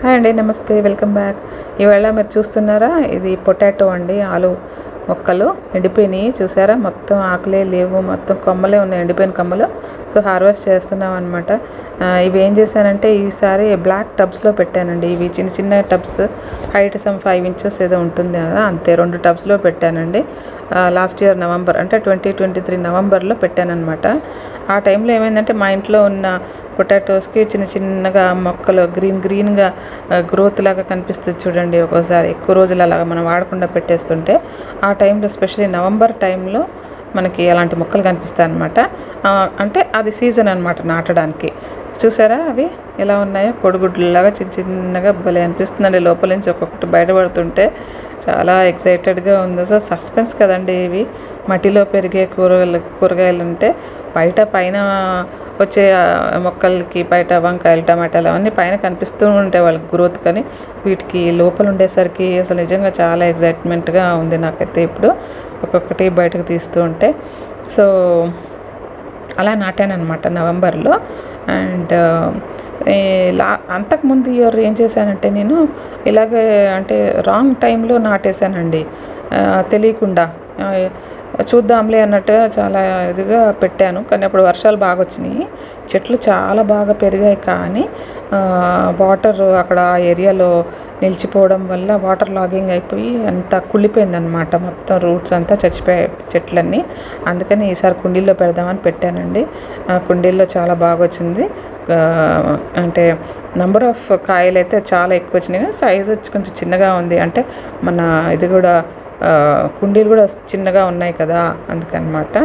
Hi అండి, నమస్తే, welcome back. ఇవాళ మీరు చూస్తున్నారా, ఇది పొటాటో అండి. ఆలు మొక్కలు ఎండిపోయినాయి, చూసారా? మొత్తం ఆకులే లేవు, మొత్తం కొమ్మలే ఉన్నాయి, ఎండిపోయిన కొమ్మలు. సో హార్వెస్ట్ చేస్తున్నాం అనమాట. ఇవి ఏం చేశానంటే ఈసారి బ్లాక్ టబ్స్లో పెట్టానండి. ఇవి చిన్న చిన్న టబ్స్, హైట్ 5 inches ఏదో ఉంటుంది కదా, అంతే. 2 టబ్స్లో పెట్టానండి. లాస్ట్ ఇయర్ నవంబర్, అంటే 2023 నవంబర్లో పెట్టానమాట. ఆ టైంలో ఏమైందంటే మా ఇంట్లో ఉన్న పొటాటోస్కి చిన్న చిన్నగా మొక్కలు గ్రీన్గా గ్రోత్ లాగా కనిపిస్తుంది చూడండి. ఒక్కోసారి ఎక్కువ రోజులు అలాగా మనం వాడకుండా పెట్టేస్తుంటే ఆ టైంలో, ఎస్పెషల్లీ నవంబర్ టైంలో మనకి అలాంటి మొక్కలు కనిపిస్తాయి అన్నమాట. అంటే అది సీజన్ అనమాట నాటడానికి. చూసారా అవి ఎలా ఉన్నాయో, కోడిగుడ్లలాగా చిన్న చిన్నగా భలే అనిపిస్తుందండి. లోపల నుంచి ఒక్కొక్కటి బయటపడుతుంటే చాలా ఎక్సైటెడ్గా ఉంది. అసలు సస్పెన్స్ కదండి ఇవి. మట్టిలో పెరిగే కూరగాయలు అంటే బయట పైన వచ్చే మొక్కలకి బయట వంకాయలు, టమాటాలు అవన్నీ పైన కనిపిస్తూ ఉంటాయి వాళ్ళకి గ్రోత్, కానీ వీటికి లోపల ఉండేసరికి అసలు నిజంగా చాలా ఎగ్జైట్మెంట్గా ఉంది నాకైతే ఇప్పుడు ఒక్కొక్కటి బయటకు తీస్తూ ఉంటే. సో అలా నాటాను అనమాట నవంబర్లో. అండ్ అంతకుముందు ఇయర్ ఏం చేశానంటే నేను ఇలాగే, అంటే రాంగ్ టైంలో నాటేశానండి, తెలియకుండా. చూద్దాంలే అన్నట్టుగా చాలా ఇదిగా పెట్టాను, కానీ అప్పుడు వర్షాలు బాగా వచ్చినాయి, చెట్లు చాలా బాగా పెరిగాయి. కానీ వాటర్ అక్కడ ఆ ఏరియాలో నిలిచిపోవడం వల్ల వాటర్ లాగింగ్ అయిపోయి అంతా కుళ్ళిపోయిందనమాట. మొత్తం రూట్స్ అంతా చచ్చిపోయాయి చెట్లన్నీ. అందుకని ఈసారి కుండీల్లో పెడదామని పెట్టానండి. కుండీల్లో చాలా బాగా వచ్చింది. అంటే నంబర్ ఆఫ్ కాయలు అయితే చాలా ఎక్కువ వచ్చినాయి, కానీ సైజు వచ్చి కొంచెం చిన్నగా ఉంది. అంటే మన ఇది కూడా కుండీలు కూడా చిన్నగా ఉన్నాయి కదా, అందుకనమాట.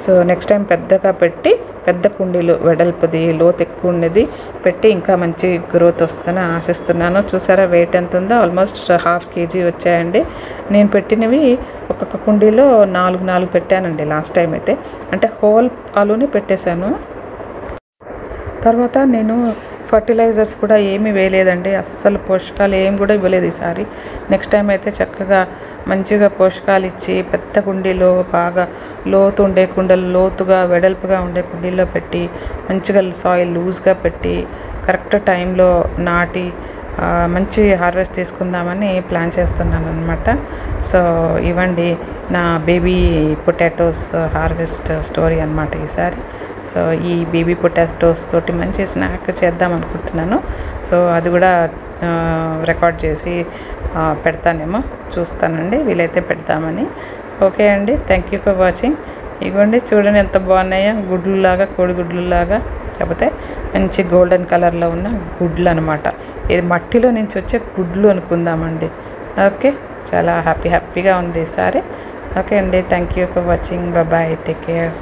సో నెక్స్ట్ టైం పెద్దగా పెట్టి, పెద్ద కుండీలు వెడల్పుది, లోతు ఎక్కువ ఉన్నది పెట్టి ఇంకా మంచి గ్రోత్ వస్తుందని ఆశిస్తున్నాను. చూసారా వెయిట్ ఎంత ఉందో? ఆల్మోస్ట్ 1/2 kg వచ్చాయండి. నేను పెట్టినవి ఒక్కొక్క కుండీలో 4 పెట్టానండి లాస్ట్ టైం అయితే. అంటే హోల్ ఆలుని పెట్టేశాను. తర్వాత నేను ఫర్టిలైజర్స్ కూడా ఏమీ వేయలేదండి, అస్సలు పోషకాలు ఏం కూడా ఇవ్వలేదు ఈసారి. నెక్స్ట్ టైం అయితే చక్కగా మంచిగా పోషకాలు ఇచ్చి పెద్ద కుండీలో, బాగా లోతు ఉండే కుండలు, లోతుగా వెడల్పుగా ఉండే కుండీల్లో పెట్టి, మంచిగా సాయిల్ లూజ్గా పెట్టి, కరెక్ట్ టైంలో నాటి మంచి హార్వెస్ట్ తీసుకుందామని ప్లాన్ చేస్తున్నాను అనమాట. సో ఇవ్వండి నా బేబీ పొటాటోస్ హార్వెస్ట్ స్టోరీ అనమాట ఈసారి. సో ఈ బేబీ పొటాటోస్ తోటి మంచి స్నాక్ చేద్దాం అనుకుంటున్నాను. సో అది కూడా రికార్డ్ చేసి పెడతానేమో, చూస్తానండి, వీలైతే పెడతామని. ఓకే అండి, థ్యాంక్ యూ ఫర్ వాచింగ్. ఇవ్వండి చూడండి ఎంత బాగున్నాయో, గుడ్లులాగా, కోడిగుడ్లులాగా, కాకపోతే మంచి గోల్డెన్ కలర్లో ఉన్న గుడ్లు అనమాట. ఇది మట్టిలో నుంచి వచ్చే గుడ్లు అనుకుందామండి. ఓకే, చాలా హ్యాపీగా ఉంది ఈసారి. ఓకే అండి, thank you for watching. Bye, take care.